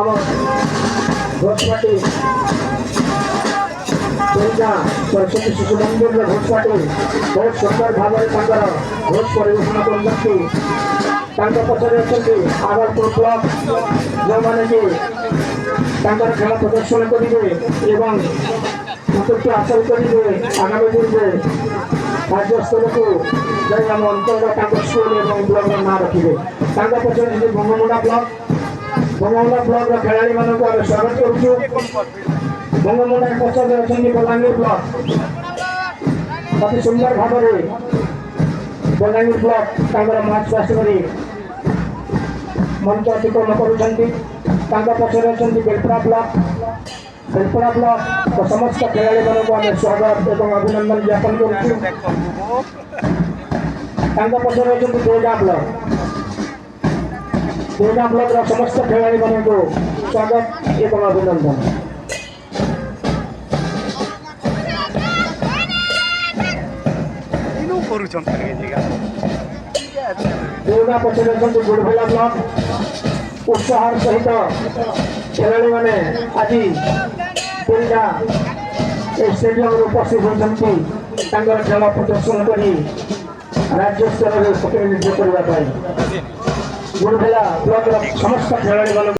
ଆମ ଘୋଷପାଟି सरस्वती शिशु मंदिर में घोषपाटी बहुत सुंदर भाव घोष परिवेशन कर पचर अच्छे आगलपुर ब्लॉक जो मैंने कि खेल प्रदर्शन करेंगे हासिल करेंगे आगामी दिन में राज्यस्तर को जाए आम अंचल स्कूल और ब्लॉक ना रखिए पचर भंगमुंडा ब्लॉक खेलाड़ी मानक आम स्वागत करुँ भंगमुंडा पचर अच्छे बलांगीर ब्लॉक अति सुंदर भाव बलांगीर ब्लॉक मार्च पास कर मंच अतिक्रम कर पचर अच्छे बेलपड़ा ब्लॉक समस्त खेलाड़ी मानक आम स्वागत और अभिनंदन ज्ञापन कर पचर अच्छे देवगा ब्लॉक समस्त खेलाड़ी मानक स्वागत और अभिनंदन देवगा पचर अच्छे गुड़भेला ब्लॉक उत्साह सहित खेलाड़ी मैंने आज पुरीटा स्टेडियम उपस्थित होती खेल प्रदर्शन कर राज्य स्तर में प्रतिनिधित्व करने गुड़भेला ब्लॉक समस्त खेलाड़ी मान